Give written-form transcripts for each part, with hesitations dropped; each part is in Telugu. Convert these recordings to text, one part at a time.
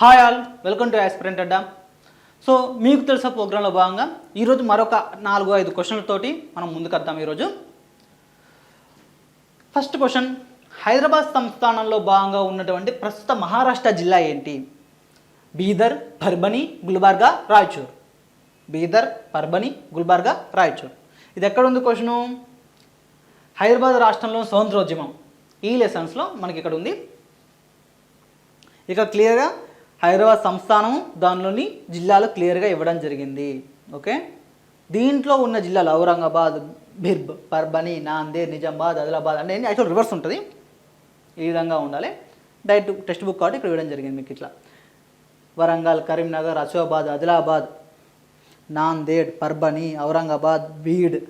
Hi all, welcome to aspirant Adda. So మీకు తెలుసా ప్రోగ్రాంలో భాగంగా ఈరోజు మరొక 4-5 క్వశ్చన్లతోటి మనం ముందుకొద్దాం. ఈరోజు ఫస్ట్ క్వశ్చన్, హైదరాబాద్ సంస్థానంలో భాగంగా ఉన్నటువంటి ప్రస్తుత మహారాష్ట్ర జిల్లా ఏంటి? బీదర్, పర్బని, గుల్బర్గా, రాయచూర్. బీదర్, పర్బని, గుల్బర్గా, రాయచూర్. ఇది ఎక్కడ ఉంది క్వశ్చను? హైదరాబాద్ రాష్ట్రంలో స్వతంత్రోద్యమం ఈ లెసన్స్లో మనకి ఇక్కడ ఉంది. ఇక క్లియర్గా హైదరాబాద్ సంస్థానం దానిలోని జిల్లాలు క్లియర్గా ఇవ్వడం జరిగింది. ఓకే, దీంట్లో ఉన్న జిల్లాలు ఔరంగాబాద్, బిర్బ్, పర్బని, నాందేడ్, నిజామాబాద్, ఆదిలాబాద్ అంటే యాక్చువల్ రివర్స్ ఉంటుంది. ఈ విధంగా ఉండాలి. డైరెక్ట్ టెక్స్ట్ బుక్ కాబట్టి ఇక్కడ ఇవ్వడం జరిగింది మీకు ఇట్లా. వరంగల్, కరీంనగర్, ఆసిఫాబాద్, ఆదిలాబాద్, నాందేడ్, పర్బని, ఔరంగాబాద్, బీడ్,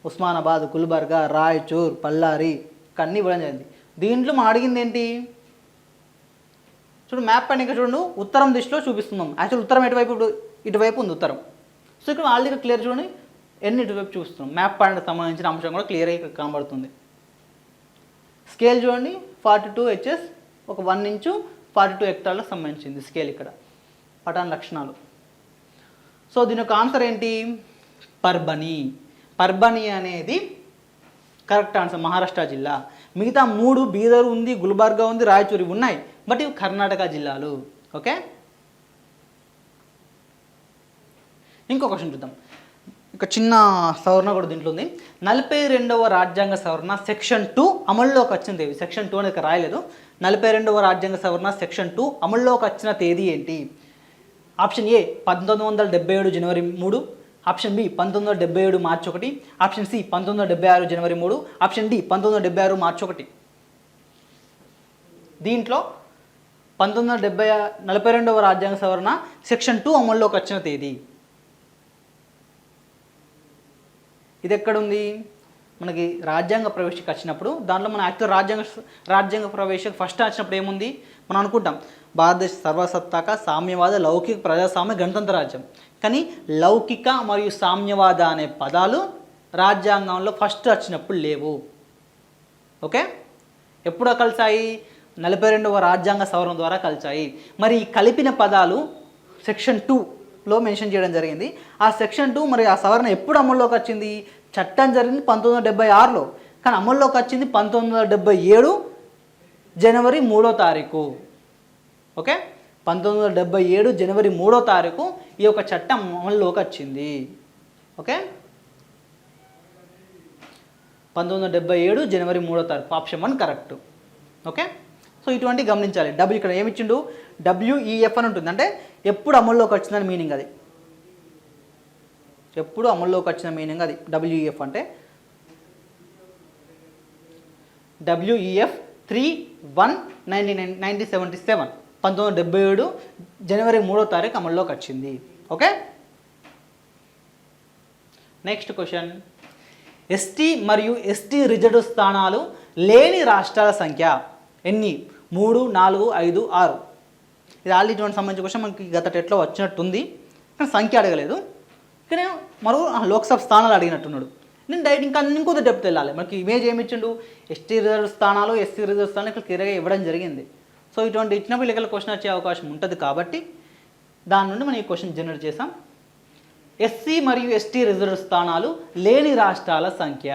ఉస్మానాబాద్, గుల్బర్గా, రాయచూర్, పల్లారి అన్నీ ఇవ్వడం జరిగింది. దీంట్లో మనం అడిగింది ఏంటి? చూడు మ్యాప్ పైన ఇక్కడ చూడండి, ఉత్తరం దిశలో చూపిస్తున్నాం. యాక్చువల్ ఉత్తరం ఎటువైపు? ఇటువైపు ఉంది ఉత్తరం. సో ఇక్కడ ఆల్రెడీ క్లియర్ చూడండి, ఎన్ని ఇటువైపు చూస్తున్నాం. మ్యాప్ పాయింట్కి సంబంధించిన అంశం కూడా క్లియర్గా ఇక్కడ కనబడుతుంది. స్కేల్ చూడండి, 42 HS, ఒక 1 ఇంచు 42 హెక్టార్లకు సంబంధించింది స్కేల్ ఇక్కడ. పటాన్ లక్షణాలు. సో దీని యొక్క ఆన్సర్ ఏంటి? పర్బని. పర్బని అనేది కరెక్ట్ ఆన్సర్, మహారాష్ట్ర జిల్లా. మిగతా 3 బీదర్ ఉంది, గుల్బర్గా ఉంది, రాయచూరి ఉన్నాయి, బట్ ఇవి కర్ణాటక జిల్లాలు. ఓకే, ఇంకో క్వశ్చన్ చూద్దాం. ఇక చిన్న సవరణ కూడా దీంట్లో ఉంది. 42వ రాజ్యాంగ సవరణ సెక్షన్ 2 అమల్లోకి వచ్చిన తేదీ. సెక్షన్ 2 అనేది రాయలేదు. 42వ రాజ్యాంగ సవరణ సెక్షన్ 2 అమల్లోకి వచ్చిన తేదీ ఏంటి? ఆప్షన్ ఏ 1977 జనవరి 3, ఆప్షన్ బి 1977 మార్చి 1, ఆప్షన్ సి 1976 జనవరి 3, ఆప్షన్ డి 1976 మార్చి 1. దీంట్లో 42వ రాజ్యాంగ సవరణ సెక్షన్ 2 అమల్లోకి వచ్చిన తేదీ ఇది ఎక్కడుంది? మనకి రాజ్యాంగ ప్రవేశకు వచ్చినప్పుడు దాంట్లో మన యాక్చువల్ రాజ్యాంగ ప్రవేశకు ఫస్ట్ వచ్చినప్పుడు ఏముంది? మనం అనుకుంటాం భారతదేశ సర్వసత్తాక సామ్యవాద లౌకిక ప్రజాస్వామ్య గణతంత్ర రాజ్యం. కానీ లౌకిక మరియు సామ్యవాద అనే పదాలు రాజ్యాంగంలో ఫస్ట్ వచ్చినప్పుడు లేవు. ఓకే, ఎప్పుడో కలిసాయి? 42వ రాజ్యాంగ సవరణ ద్వారా కలిసాయి. మరి ఈ కలిపిన పదాలు సెక్షన్ 2లో మెన్షన్ చేయడం జరిగింది. ఆ సెక్షన్ 2 మరి ఆ సవరణ ఎప్పుడు అమల్లోకి వచ్చింది? చట్టం జరిగింది 1976లో, కానీ అమల్లోకి వచ్చింది 1977 జనవరి 3వ తారీఖు. ఓకే, 1977 జనవరి 3వ తారీఖు ఈ యొక్క చట్టం అమల్లోకి వచ్చింది. ఓకే, 1977 జనవరి 3వ తారీఖు. Option 1 correct. ఓకే, సో ఇటువంటి గమనించాలి. డబ్ల్యూ ఇక్కడ ఏమిచ్చిండు? WEF అని ఉంటుంది, అంటే ఎప్పుడు అమల్లోకి వచ్చిందని మీనింగ్. అది ఎప్పుడు అమల్లోకి వచ్చిన మీనింగ్ అది WEF అంటే. WEF 3/1/1977 1977 జనవరి 3వ తారీఖు అమల్లోకి వచ్చింది. ఓకే, నెక్స్ట్ క్వశ్చన్, ఎస్టీ మరియు ఎస్టీ రిజర్వ్డ్ స్థానాలు లేని రాష్ట్రాల సంఖ్య ఎన్ని? 3, 4, 5, 6. ఇది ఆల్రెడీ ఇటువంటి సంబంధించిన క్వశ్చన్ మనకి గత టెట్లో వచ్చినట్టుంది, కానీ సంఖ్య అడగలేదు. కానీ మరో లోక్సభ స్థానాలు అడిగినట్టున్నాడు. నేను డైరెక్ట్ ఇంకొక డెప్త్ వెళ్ళాలి. మనకి ఇమేజ్ ఏమి ఇచ్చిండు? ఎస్టీ రిజర్వ్ స్థానాలు, ఎస్సీ రిజర్వ్ స్థానాలు ఇక్కడ క్లియర్గా ఇవ్వడం జరిగింది. సో ఇటువంటి ఇచ్చినప్పుడు ఇక్కడ క్వశ్చన్ వచ్చే అవకాశం ఉంటుంది కాబట్టి దాని నుండి మనం ఈ క్వశ్చన్ జనరేట్ చేసాం. ఎస్సీ మరియు ఎస్టీ రిజర్వ్ స్థానాలు లేని రాష్ట్రాల సంఖ్య.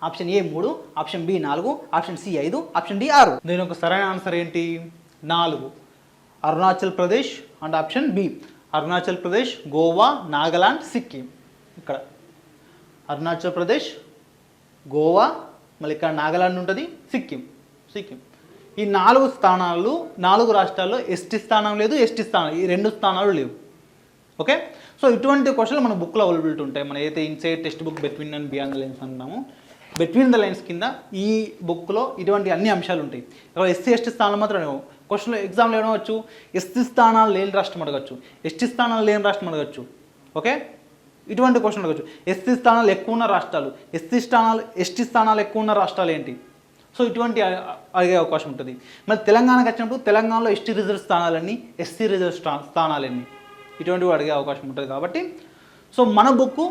Option A 3, option B 4, option C 5, option D 6. దీని యొక్క సరైన ఆన్సర్ ఏంటి? 4. Arunachal Pradesh and option B. Arunachal Pradesh, Goa, Nagaland, Sikkim. ఇక్కడ అరుణాచల్ ప్రదేశ్, గోవా, మళ్ళీ ఇక్కడ నాగాలాండ్ ఉంటుంది, సిక్కిం. ఈ 4 స్థానాలు, 4 రాష్ట్రాల్లో ఎస్టీ స్థానం లేదు, ఎస్టీ స్థానం ఈ 2 స్థానాలు లేవు. ఓకే, సో ఇటువంటి క్వశ్చన్లు మన బుక్లో అవైలబిలిటీ ఉంటాయి. మన ఏదైతే inside text book between and beyond the lines అంటున్నాము, బిట్వీన్ ద లైన్స్ కింద ఈ బుక్లో ఇటువంటి అన్ని అంశాలు ఉంటాయి. ఇక్కడ ఎస్సీ ఎస్టీ స్థానాలు మాత్రం క్వశ్చన్లో ఎగ్జామ్లో ఏమవచ్చు? ఎస్టీ స్థానాలు లేని రాష్ట్రం అడగచ్చు, ఎస్టీ స్థానాలు లేని రాష్ట్రం అడగచ్చు. ఓకే, ఇటువంటి క్వశ్చన్ అడగచ్చు. ఎస్సీ స్థానాలు ఎక్కువ ఉన్న రాష్ట్రాలు, ఎస్టీ స్థానాలు ఎక్కువ ఉన్న రాష్ట్రాలు ఏంటి? సో ఇటువంటి అడిగే అవకాశం ఉంటుంది. మరి తెలంగాణకు వచ్చినప్పుడు తెలంగాణలో ఎస్టీ రిజర్వ్ స్థానాలన్నీ, ఎస్సీ రిజర్వ్ స్థానాలన్నీ, ఇటువంటివి అడిగే అవకాశం ఉంటుంది. కాబట్టి సో మన బుక్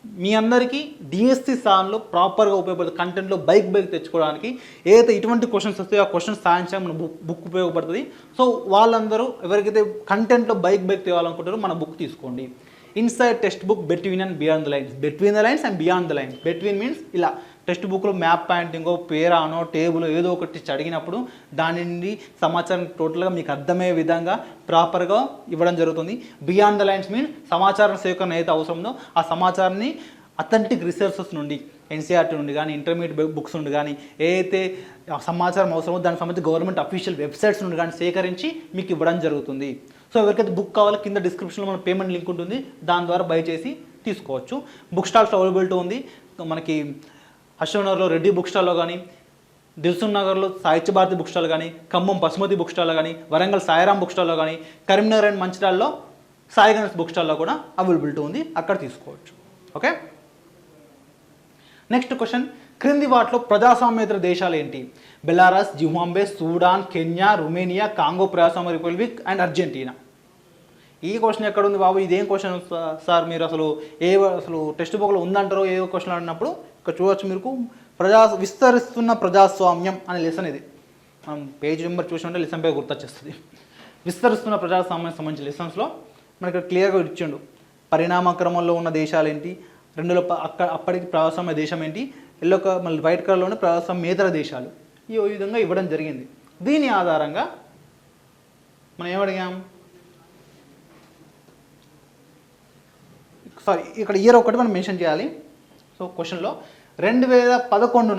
మీ అందరికీ డిఎస్సి స్థానంలో ప్రాపర్గా ఉపయోగపడుతుంది. కంటెంట్లో బైక్ తెచ్చుకోవడానికి ఏదైతే ఇటువంటి క్వశ్చన్స్ వస్తాయో ఆ క్వశ్చన్స్ సాధించడానికి మన బుక్ ఉపయోగపడుతుంది. సో వాళ్ళందరూ ఎవరికైతే కంటెంట్లో బైక్ తేవాలనుకుంటారో మన బుక్ తీసుకోండి. Inside text book between and beyond the lines, between the lines and beyond the lines. Between means ఇలా టెక్స్ట్ బుక్లో మ్యాప్ పాయింటింగో పేరానో టేబుల్ ఏదో ఒకటి అడిగినప్పుడు దాని నుండి సమాచారం టోటల్గా మీకు అర్థమయ్యే విధంగా ప్రాపర్గా ఇవ్వడం జరుగుతుంది. బియాండ్ ద లైన్స్ మీన్స్ సమాచారం సేకరణ ఏదైతే అవసరమో ఆ సమాచారాన్ని అథెంటిక్ రిసోర్సెస్ నుండి ఎన్సీఆర్టీ నుండి కానీ ఇంటర్మీడియట్ బుక్స్ నుండి కానీ ఏదైతే సమాచారం అవసరమో దానికి సంబంధించి గవర్నమెంట్ అఫీషియల్ వెబ్సైట్స్ నుండి కానీ సేకరించి మీకు ఇవ్వడం జరుగుతుంది. సో ఎవరికైతే బుక్ కావాలో కింద డిస్క్రిప్షన్లో మన పేమెంట్ లింక్ ఉంటుంది, దాని ద్వారా బై చేసి తీసుకోవచ్చు. బుక్ స్టాల్స్ అవైలబిలిటీ ఉంది మనకి. అశోక్నగర్లో రెడ్డి బుక్ స్టాల్లో కానీ, దిల్సుఖ్ నగర్లో సాహిత్య భారతి బుక్ స్టాల్ కానీ, ఖమ్మం పసుమతి బుక్ స్టాల్లో కానీ, వరంగల్ సాయిరామ్ బుక్ స్టాల్లో కానీ, కరీంనగర్ అండ్ మంచిర్యాలలో సాయి గణేష్ బుక్ స్టాల్లో కూడా అవైలబిలిటీ ఉంది, అక్కడ తీసుకోవచ్చు. Okay, next question. క్రింది వాటిలో ప్రజాస్వామ్యేతర దేశాలు ఏంటి? Belarus, Zimbabwe, Sudan, Kenya, Romania, Congo ప్రజాస్వామ్య రిపబ్లిక్ అండ్ అర్జెంటీనా. ఈ క్వశ్చన్ ఎక్కడ ఉంది బాబు, ఇదేం క్వశ్చన్ సార్? మీరు అసలు టెక్స్ట్ బుక్లో ఉందంటారో ఏ క్వశ్చన్ అడిగినప్పుడు ఇక్కడ చూడవచ్చు మీకు. విస్తరిస్తున్న ప్రజాస్వామ్యం అనే లెసన్ ఇది. మనం పేజ్ నెంబర్ చూసినట్టే లెసన్ పై గుర్తొచ్చేస్తుంది. విస్తరిస్తున్న ప్రజాస్వామ్యం సంబంధించిన లెసన్స్ మనకి క్లియర్గా ఇచ్చిండు. పరిణామ క్రమంలో ఉన్న దేశాలు ఏంటి, రెండులో అప్పటికి ప్రజాస్వామ్య దేశం ఏంటి, మళ్ళీ వైట్ కలర్లోనే ప్రజాస్వామ్యేతర దేశాలు, ఈ విధంగా ఇవ్వడం జరిగింది. దీని ఆధారంగా మనం ఏమడిగాం, సారీ ఇక్కడ ఇయర్ ఒకటి మనం మెన్షన్ చేయాలి. సో క్వశ్చన్లో 2011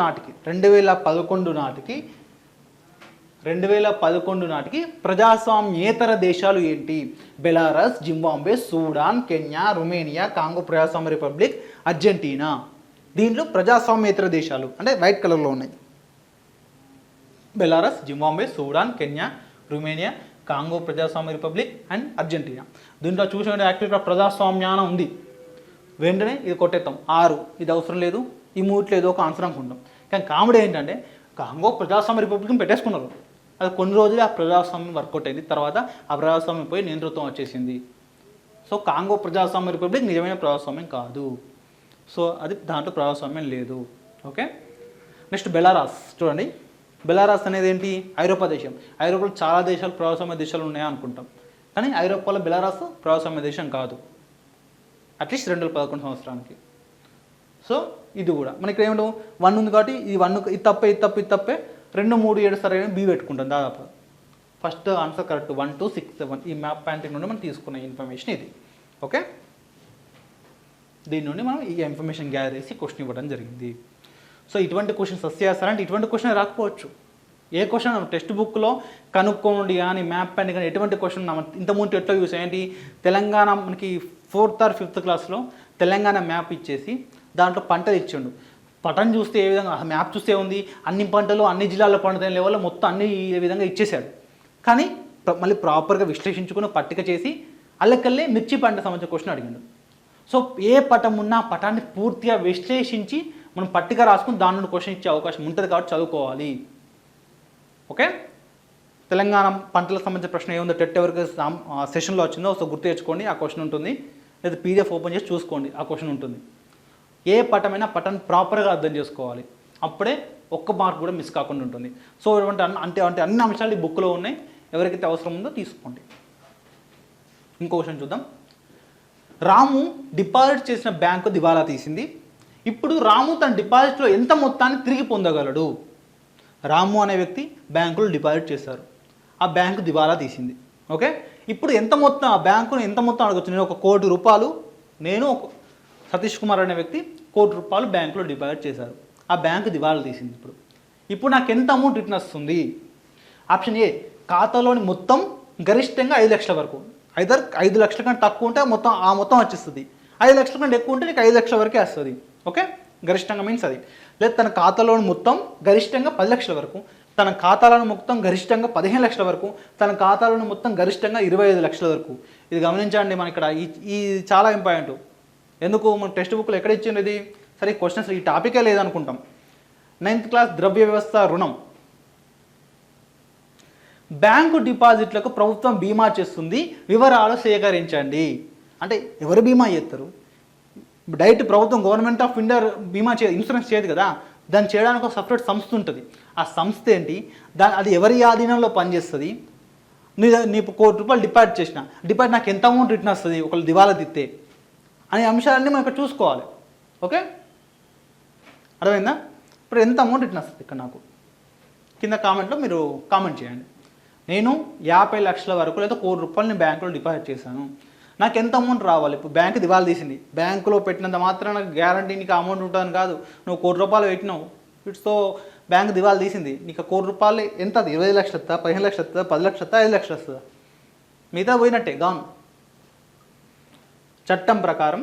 నాటికి ప్రజాస్వామ్యేతర దేశాలు ఏంటి? Belarus, Zimbabwe, Sudan, Kenya, Romania, Congo ప్రజాస్వామ్య రిపబ్లిక్, అర్జెంటీనా. దీంట్లో ప్రజాస్వామ్యేతర దేశాలు అంటే వైట్ కలర్లో ఉన్నాయి. Belarus, Zimbabwe, Sudan, Kenya, Romania, Congo ప్రజాస్వామ్య రిపబ్లిక్ అండ్ అర్జెంటీనా. దీంట్లో చూసిన యాక్టివ్గా ప్రజాస్వామ్యాన ఉంది, వెంటనే ఇది కొట్టేస్తాం. 6 ఇది అవసరం లేదు, ఈ మూట్లో ఏదో ఒక ఆన్సర్ అనుకుంటాం. కానీ కామెడీ ఏంటంటే కాంగో ప్రజాస్వామ్య రిపబ్లిక్ని పెట్టేసుకున్నారు. అది కొన్ని రోజులే ఆ ప్రజాస్వామ్యం వర్కౌట్ అయింది, తర్వాత ఆ ప్రజాస్వామ్యం పోయి నియంతృత్వం వచ్చేసింది. సో కాంగో ప్రజాస్వామ్య రిపబ్లిక్ నిజమైన ప్రజాస్వామ్యం కాదు. సో అది దాంట్లో ప్రజాస్వామ్యం లేదు. ఓకే, నెక్స్ట్ బెలారస్ చూడండి. బెలారస్ అనేది ఏంటి? ఐరోపా దేశం. ఐరోపాలో చాలా దేశాలు ప్రజాస్వామ్య దేశాలు ఉన్నాయా అనుకుంటాం, కానీ ఐరోపాలో బెలారస్ ప్రజాస్వామ్య దేశం కాదు, అట్లీస్ట్ 2011 సంవత్సరానికి. సో ఇది కూడా మనకి ఇక్కడ ఏమంటాం, 1 ఉంది కాబట్టి ఈ 1 ఇది తప్పే 2, 3, 7 సరైన బి పెట్టుకుంటాం. దాదాపు ఫస్ట్ ఆన్సర్ కరెక్ట్. 1, 2, 6, 7 ఈ మ్యాప్ పాయింటింగ్ నుండి మనం తీసుకున్న ఇన్ఫర్మేషన్ ఇది. ఓకే, దీని నుండి మనం ఈ ఇన్ఫర్మేషన్ గ్యాదర్ చేసి క్వశ్చన్ ఇవ్వడం జరిగింది. సో ఇటువంటి క్వశ్చన్స్ వస్తాయంటే ఇటువంటి క్వశ్చన్ రాకపోవచ్చు. ఏ క్వశ్చన్ టెక్స్ట్ బుక్లో కనుక్కోండి కానీ మ్యాప్ పాయింటింగ్ కానీ ఎటువంటి క్వశ్చన్ ఇంతకుముందు ఎట్లా యూస్ ఏంటి, తెలంగాణ మనకి 4th or 5th క్లాస్లో తెలంగాణ మ్యాప్ ఇచ్చేసి దాంట్లో పంటలు ఇచ్చిండు. పటం చూస్తే ఏ విధంగా, మ్యాప్ చూస్తే ఉంది అన్ని పంటలు అన్ని జిల్లాల్లో పండుతాయి లెవెల్లో మొత్తం అన్ని ఈ విధంగా ఇచ్చేసాడు. కానీ మళ్ళీ ప్రాపర్గా విశ్లేషించుకుని పట్టిక చేసి అల్లకల్లే మిర్చి పంట సంబంధించిన క్వశ్చన్ అడిగాడు. సో ఏ పటం ఉన్నా ఆ పటాన్ని పూర్తిగా విశ్లేషించి మనం పట్టిక రాసుకుని దాని నుండి క్వశ్చన్ ఇచ్చే అవకాశం ఉంటుంది కాబట్టి చదువుకోవాలి. ఓకే, తెలంగాణ పంటలకు సంబంధించిన ప్రశ్న ఏముందో టెట్ ఎవరికి సెషన్లో వచ్చిందో సో గుర్తు తెచ్చుకోండి, ఆ క్వశ్చన్ ఉంటుంది. లేదా పీడిఎఫ్ ఓపెన్ చేసి చూసుకోండి, ఆ క్వశ్చన్ ఉంటుంది. ఏ పటమైనా పటాన్ని ప్రాపర్గా అర్థం చేసుకోవాలి, అప్పుడే ఒక్క మార్క్ కూడా మిస్ కాకుండా ఉంటుంది. సో అంటే అన్ని అంశాలు ఈ బుక్లో ఉన్నాయి, ఎవరికైతే అవసరం ఉందో తీసుకోండి. ఇంకో క్వశ్చన్ చూద్దాం. రాము డిపాజిట్ చేసిన బ్యాంకు దివాలా తీసింది. ఇప్పుడు రాము తన డిపాజిట్లో ఎంత మొత్తాన్ని తిరిగి పొందగలడు? రాము అనే వ్యక్తి బ్యాంకులో డిపాజిట్ చేశారు, ఆ బ్యాంకు దివాలా తీసింది. ఓకే, ఇప్పుడు ఎంత మొత్తం ఆ బ్యాంకును ఎంత మొత్తం అడగచ్చు? నేను 1 కోటి రూపాయలు, నేను సతీష్ కుమార్ అనే వ్యక్తి 1 కోటి రూపాయలు బ్యాంకులో డిపాజిట్ చేశారు, ఆ బ్యాంకు దివాలా తీసింది. ఇప్పుడు నాకు ఎంత అమౌంట్ రిటర్న్ వస్తుంది? ఆప్షన్ ఏ, ఖాతాలోని మొత్తం గరిష్టంగా 5 లక్షల వరకు. ఐదర్ 5 లక్షల కంటే తక్కువ ఉంటే మొత్తం వచ్చేస్తుంది, 5 లక్షల కంటే ఎక్కువ ఉంటే నీకు 5 లక్షల వరకే వస్తుంది. ఓకే, గరిష్టంగా మీన్స్ అది. లేదా తన ఖాతాలోని మొత్తం గరిష్టంగా 10 లక్షల వరకు, తన ఖాతాలను మొత్తం గరిష్టంగా 15 లక్షల వరకు, తన ఖాతాలను మొత్తం గరిష్టంగా 25 లక్షల వరకు. ఇది గమనించండి, మన ఇక్కడ ఈ చాలా ఇంపార్టెంట్. ఎందుకు మన టెక్స్ట్ బుక్లో ఎక్కడ ఇచ్చింది ఇది? సరే క్వశ్చన్స్ ఈ టాపికే లేదనుకుంటాం. 9th క్లాస్ ద్రవ్య వ్యవస్థ రుణం. బ్యాంకు డిపాజిట్లకు ప్రభుత్వం బీమా చేస్తుంది, వివరాలు సేకరించండి. అంటే ఎవరు బీమా చేస్తారు? డైరెక్ట్ ప్రభుత్వం గవర్నమెంట్ ఆఫ్ ఇండియా బీమా ఇన్సూరెన్స్ చేయదు కదా, దాన్ని చేయడానికి ఒక సపరేట్ సంస్థ ఉంటుంది. ఆ సంస్థ ఏంటి, అది ఎవరి ఆధీనంలో పనిచేస్తుంది, నీకు ₹1,00,000 డిపాజిట్ నాకు ఎంత అమౌంట్ రిటర్న్ వస్తుంది ఒకళ్ళు దివాలా తిత్తే అనే అంశాలన్నీ మనం ఇక్కడ చూసుకోవాలి. ఓకే, అర్థమైందా? ఇప్పుడు ఎంత అమౌంట్ రిటర్న్ వస్తుంది ఇక్కడ నాకు కింద కామెంట్లో మీరు కామెంట్ చేయండి. నేను 50 లక్షల వరకు లేదా ₹1,00,000 బ్యాంకులో డిపాజిట్ చేశాను, నాకు ఎంత అమౌంట్ రావాలి? ఇప్పుడు బ్యాంకు దివాలా తీసింది, బ్యాంకులో పెట్టినంత మాత్రం నాకు గ్యారంటీ నీకు అమౌంట్ ఉంటుందని కాదు. నువ్వు ₹1,00,000 పెట్టినావు, ఇట్స్తో బ్యాంకు దివాలా తీసింది, నీకు ₹1,00,000 ఎంత? 20 లక్షలు వస్తుందా, 15 లక్షలు వస్తుందా, 10 లక్షలు వస్తుందా, 5 లక్షలు వస్తుందా? మిగతా పోయినట్టే గాను. చట్టం ప్రకారం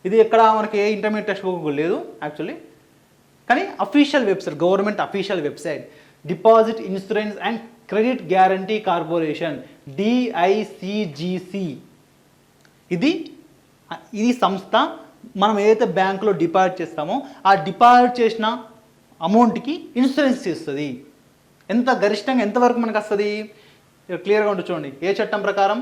ఇది ఎక్కడ మనకి ఏ ఇంటర్మీడియట్ టెక్స్ట్ బుక్ లేదు యాక్చువల్లీ, కానీ official website, government official website deposit insurance and credit guarantee corporation DICGC, ఇది సంస్థ మనం ఏదైతే బ్యాంకులో డిపాజిట్ చేస్తామో ఆ డిపాజిట్ చేసిన అమౌంట్కి ఇన్సూరెన్స్ ఇస్తుంది. ఎంత గరిష్టంగా ఎంతవరకు మనకు వస్తుంది క్లియర్గా ఉంటుంది చూడండి. ఏ చట్టం ప్రకారం?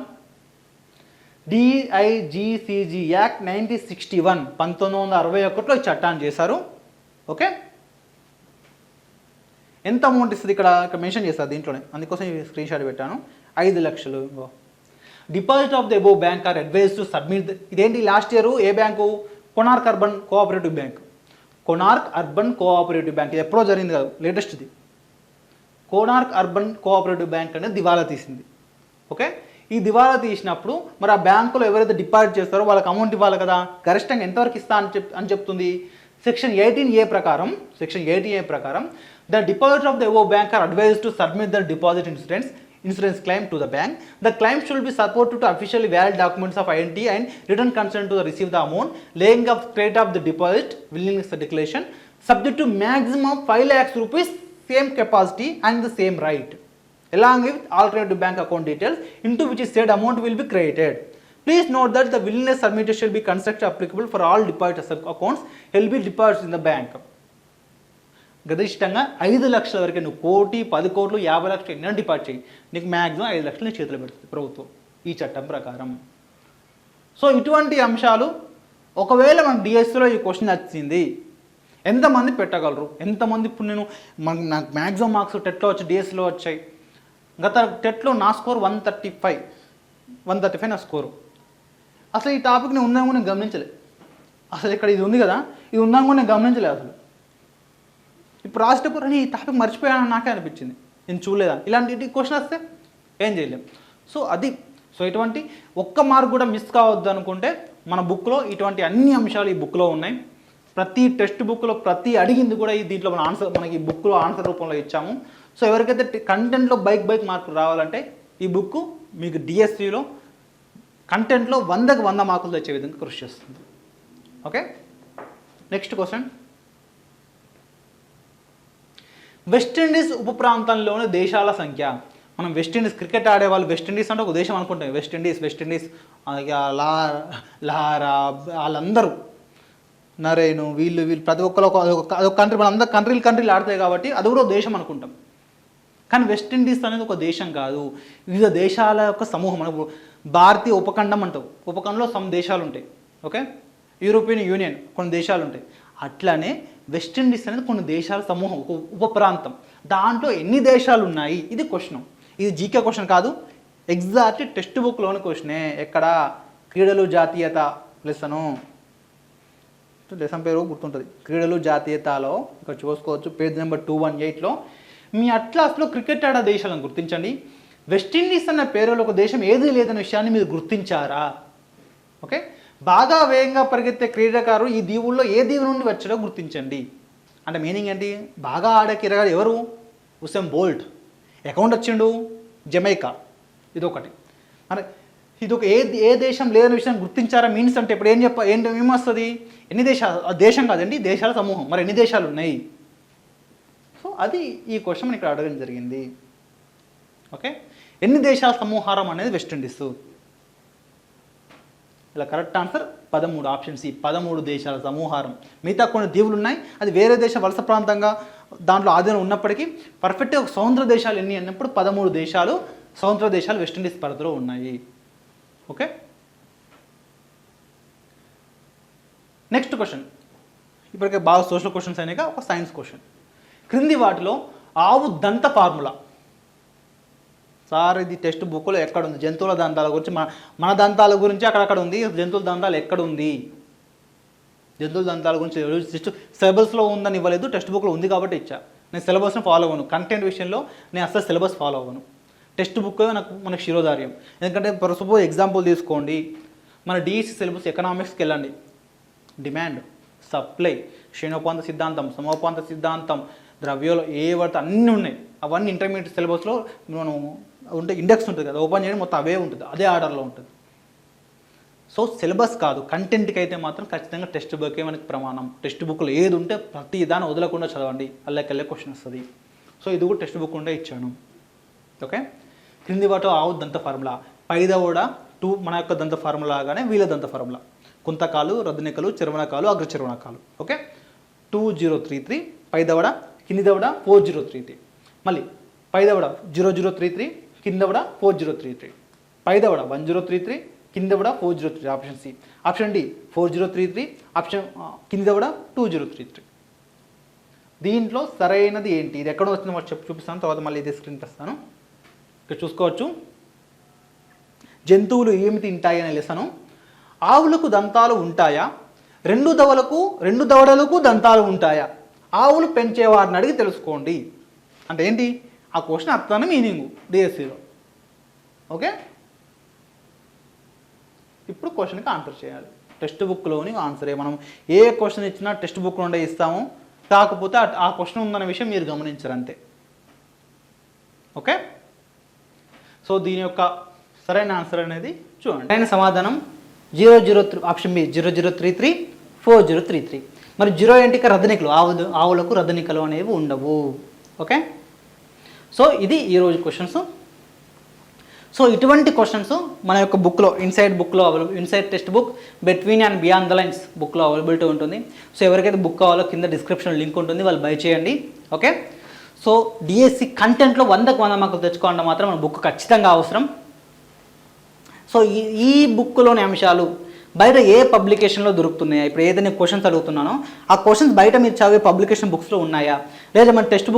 DICGC యాక్ట్ 1961, 1961లో ఈ చట్టాన్ని చేశారు. ఓకే, ఎంత అమౌంట్ ఇస్తుంది ఇక్కడ మెన్షన్ చేస్తారు దీంట్లోనే, అందుకోసం ఈ స్క్రీన్ షాట్ పెట్టాను. 5 లక్షలు. Deposit of the above bank are advise to submit. ఇదేంటి లాస్ట్ ఇయర్ ఏ bank? Konark urban cooperative bank. Konark urban cooperative bank ఇది ఎప్పుడో జరిగింది కాదు, లేటెస్ట్ది. కొనార్క్ అర్బన్ కోఆపరేటివ్ బ్యాంక్ అనేది దివాలా తీసింది. ఓకే, ఈ దివాలా తీసినప్పుడు మరి ఆ బ్యాంకులో ఎవరైతే డిపాజిట్ చేస్తారో వాళ్ళకి అమౌంట్ ఇవ్వాలి కదా, గరిష్టంగా ఎంతవరకు ఇస్తా అని చెప్తుంది సెక్షన్ 18A ప్రకారం the deposit of the above bank are advise to submit the deposit insurance claim to the bank. The claim should be supported to officially valid documents of identity and written consent to receive the amount, laying of credit of the deposit, willingness declaration, subject to maximum 5 lakhs rupees, same capacity and the same right, along with alternative bank account details into which said amount will be credited. Please note that the willingness submitted shall be constructed applicable for all deposit accounts held by deposits in the bank. గరిష్టంగా 5 లక్షల వరకు నువ్వు 1,00,00,000, 10 కోట్లు, 50 లక్షలు ఎన్నో డిపాజిట్ చేయి, నీకు మ్యాక్సిమం 5 లక్షలు నీ చేతిలో పెడుతుంది ప్రభుత్వం ఈ చట్టం ప్రకారం. సో ఇటువంటి అంశాలు ఒకవేళ మన డిఎస్సిలో ఈ క్వశ్చన్ వచ్చింది, ఎంతమంది పెట్టగలరు, ఎంతమంది? ఇప్పుడు నాకు మ్యాక్సిమం మార్క్స్ టెట్లో వచ్చి డిఎస్సిలో వచ్చాయి. గత టెట్లో నా స్కోర్ 135 నా స్కోరు. అసలు ఈ టాపిక్ నేను ఉందని కూడా నేను గమనించలేదు. అసలు ఇక్కడ ఇది ఉంది కదా, ఇది ఉందని కూడా నేను గమనించలేదు అసలు. ఇప్పుడు రాసేటప్పుడు ఈ టాపిక్ మర్చిపోయానని నాకే అనిపించింది, నేను చూడలేదని. ఇలాంటి క్వశ్చన్ వస్తే ఏం చేయలేం. సో ఇటువంటి ఒక్క మార్క్ కూడా మిస్ కావద్దు అనుకుంటే మన బుక్లో ఇటువంటి అన్ని అంశాలు ఈ బుక్లో ఉన్నాయి. ప్రతి టెక్స్ట్ బుక్లో ప్రతి అడిగింది కూడా దీంట్లో మనకి బుక్లో ఆన్సర్ రూపంలో ఇచ్చాము. సో ఎవరికైతే కంటెంట్లో బైక్ మార్కులు రావాలంటే ఈ బుక్ మీకు డిఎస్సిలో కంటెంట్లో 100కి 100 మార్కులు తెచ్చే విధంగా కృషి చేస్తుంది. Okay, next question. వెస్టిండీస్ ఉప ప్రాంతంలోని దేశాల సంఖ్య. మనం వెస్టిండీస్ క్రికెట్ ఆడేవాళ్ళు వెస్టిండీస్ అంటే ఒక దేశం అనుకుంటాం. వెస్టిండీస్ లారా వాళ్ళందరూ నరేను వీళ్ళు ప్రతి ఒక్కరు ఒక కంట్రీ, మనం అందరూ కంట్రీలు ఆడతాయి కాబట్టి అది కూడా ఒక దేశం అనుకుంటాం. కానీ వెస్టిండీస్ అనేది ఒక దేశం కాదు, వివిధ దేశాల యొక్క సమూహం. మనకు భారతీయ ఉపఖండం అంటావు, ఉపఖండంలో సమ్ దేశాలు ఉంటాయి. ఓకే, యూరోపియన్ యూనియన్ కొన్ని దేశాలు ఉంటాయి. అట్లానే వెస్టిండీస్ అనేది కొన్ని దేశాల సమూహం, ఒక ఉప ప్రాంతం. దాంట్లో ఎన్ని దేశాలు ఉన్నాయి ఇది క్వశ్చన్. ఇది జీకే క్వశ్చన్ కాదు, ఎగ్జాక్ట్లీ టెక్స్ట్ బుక్లోని క్వశ్చనే. ఎక్కడ? క్రీడలు జాతీయత లెసను, లెసన్ పేరు గుర్తుంటుంది, క్రీడలు జాతీయతలో ఇక్కడ చూసుకోవచ్చు పేజ్ నెంబర్ 218లో. మీ అట్లాస్లో క్రికెట్ ఆడే దేశాలను గుర్తించండి. వెస్టిండీస్ అన్న పేరులో ఒక దేశం ఏదీ లేదనే విషయాన్ని మీరు గుర్తించారా? ఓకే, బాగా వేగంగా పరిగెత్తే క్రీడాకారుడు ఈ దీవుల్లో ఏ దీవు నుండి వచ్చాడో గుర్తించండి. అంటే మీనింగ్ ఏంటి? బాగా ఆడే క్రీడాకారుడు ఎవరు? Usain bolt. అకౌంట్ వచ్చిండు జమైకా, ఇదొకటి. మరి ఇదొక ఏ దేశం లేదని విషయం గుర్తించారా మీన్స్ అంటే ఇప్పుడు ఏమొస్తుంది? ఎన్ని దేశాలు? దేశం కాదండి, దేశాల సమూహం. మరి ఎన్ని దేశాలు ఉన్నాయి? సో అది ఈ క్వశ్చన్ మనం ఇక్కడ అడగడం జరిగింది. ఓకే, ఎన్ని దేశాల సమూహారం అనేది వెస్టిండీస్. ఇలా కరెక్ట్ ఆన్సర్ 13. ఆప్షన్ సి 13 దేశాల సమూహారం. మిగతా కొన్ని దీవులు ఉన్నాయి, అది వేరే దేశ వలస ప్రాంతంగా దాంట్లో ఆధీనం ఉన్నప్పటికీ పర్ఫెక్ట్గా ఒక స్వతంత్ర దేశాలు ఎన్ని అన్నప్పుడు 13 దేశాలు స్వతంత్ర దేశాలు వెస్టిండీస్ పరిధిలో ఉన్నాయి. ఓకే, నెక్స్ట్ క్వశ్చన్, ఇప్పటికే బాగా సోషల్ క్వశ్చన్స్ అయినాక ఒక సైన్స్ క్వశ్చన్. క్రింది వాటిలో ఆవు దంత ఫార్ములా. సార్ ఇది టెక్స్ట్ బుక్లో ఎక్కడ ఉంది? జంతువుల దంతాల గురించి మన దంతాల గురించి అక్కడక్కడ ఉంది, జంతువుల దంతాలు ఎక్కడ ఉంది? జంతువుల దంతాల గురించి జస్ట్ సిలబస్లో ఉందని ఇవ్వలేదు, టెక్స్ట్ బుక్లో ఉంది కాబట్టి ఇచ్చా. నేను సిలబస్ని ఫాలో అవ్వను, కంటెంట్ విషయంలో నేను అసలు సిలబస్ ఫాలో అవ్వను. టెక్స్ట్ బుక్ మనకు శిరోధార్యం. ఎందుకంటే సపోజ్ ఎగ్జాంపుల్ తీసుకోండి, మన డిఎస్సి సిలబస్ ఎకనామిక్స్కి వెళ్ళండి. డిమాండ్, సప్లై, క్షీణోపాంత సిద్ధాంతం, సమోపాంత సిద్ధాంతం, ద్రవ్యంలో ఏ వాటి అన్నీ ఉన్నాయి. అవన్నీ ఇంటర్మీడియట్ సిలబస్లో మనం ఉంటే ఇండెక్స్ ఉంటుంది కదా, ఓపెన్ చేయడం మొత్తం అవే ఉంటుంది, అదే ఆర్డర్లో ఉంటుంది. సో సిలబస్ కాదు, కంటెంట్కి అయితే మాత్రం ఖచ్చితంగా టెక్స్ట్ బుకే మనకి ప్రమాణం. టెక్స్ట్ బుక్లో ఏది ఉంటే ప్రతి దాన్ని వదలకుండా చదవండి, అల్లకెళ్ళే క్వశ్చన్ వస్తుంది. సో ఇది కూడా టెక్స్ట్ బుక్ ఉంటే ఇచ్చాను. ఓకే, క్రింది వాటి ఆవు దంత ఫార్ములా. పైదవడ మన యొక్క దంత ఫార్ములా లాగానే వీళ్ళ దంత ఫార్ములా. కుంతకాలు, రద్దునికలు, చర్వణకాలు, అగ్రచర్వణకాలు. ఓకే, 2033, పైదవడ, కింది దవడ 4033. మళ్ళీ పైదవడ 0033, కిందవడ 4033. పైదవడ 1033, కిందవడ 4033. Option C. Option D 4033, option కిందవడ 2033. దీంట్లో సరైనది ఏంటి? ఇది ఎక్కడ వచ్చిందో మరి చూపిస్తాను, తర్వాత మళ్ళీ ఇది స్క్రీన్ తెస్తాను. ఇక్కడ చూసుకోవచ్చు, జంతువులు ఏమి తింటాయి అని లెసను. ఆవులకు దంతాలు ఉంటాయా? రెండు దవడలకు దంతాలు ఉంటాయా? ఆవులు పెంచేవారిని అడిగి తెలుసుకోండి. అంటే ఏంటి ఆ క్వశ్చన్ అర్థాన్ని మీనింగు డిఎస్సిలో. ఓకే, ఇప్పుడు క్వశ్చన్కి ఆన్సర్ చేయాలి. టెక్స్ట్ బుక్లోని ఆన్సరే. మనం ఏ క్వశ్చన్ ఇచ్చినా టెక్స్ట్ బుక్ నుండే ఇస్తాము, కాకపోతే ఆ క్వశ్చన్ ఉందన్న విషయం మీరు గమనించరు అంతే. ఓకే, సో దీని యొక్క సరైన ఆన్సర్ అనేది చూడండి. సరైన సమాధానం 003, ఆప్షన్ బి 0033, 4033. మరి 0 ఏంటి? రద్దనికలు. ఆవులకు రద్దనికలు అనేవి ఉండవు. ఓకే, సో ఇది ఈరోజు క్వశ్చన్స్. సో ఇటువంటి క్వశ్చన్స్ మన యొక్క బుక్లో, inside text book between and beyond the lines బుక్లో అవైలబిలిటీ ఉంటుంది. సో ఎవరికైతే బుక్ కావాలో కింద డిస్క్రిప్షన్ లింక్ ఉంటుంది, వాళ్ళు బై చేయండి. ఓకే, సో డిఎస్సి కంటెంట్లో 100కు 100 మార్కులు తెచ్చుకోవడం మాత్రం మన బుక్ ఖచ్చితంగా అవసరం. సో ఈ బుక్లోని అంశాలు బయట ఏ పబ్లికేషన్లో దొరుకుతున్నాయా? ఇప్పుడు ఏదైనా క్వశ్చన్స్ అడుగుతున్నానో ఆ క్వశ్చన్స్ బయట మీరు చదివే పబ్లికేషన్ బుక్స్లో ఉన్నాయా? లేదా మన టెక్స్ట్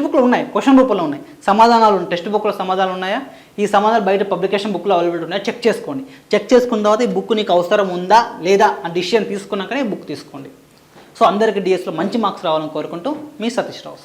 బుక్లో ఉన్నాయి, క్వశ్చన్ రూపంలో ఉన్నాయి, సమాధానాలు ఉన్నాయి, టెక్స్ట్ బుక్లో సమాధానాలు ఉన్నాయా? ఈ సమాధానాలు బయట పబ్లికేషన్ బుక్లో అవైలబిలిటీ ఉన్నాయా? చెక్ చేసుకోండి. చెక్ చేసుకున్న తర్వాత ఈ బుక్ నీకు అవసరం ఉందా లేదా ఆ డిసిషన్ తీసుకున్నాకనే ఈ బుక్ తీసుకోండి. సో అందరికీ డిఎస్లో మంచి మార్క్స్ రావాలని కోరుకుంటూ మీ సతీష్ రావు.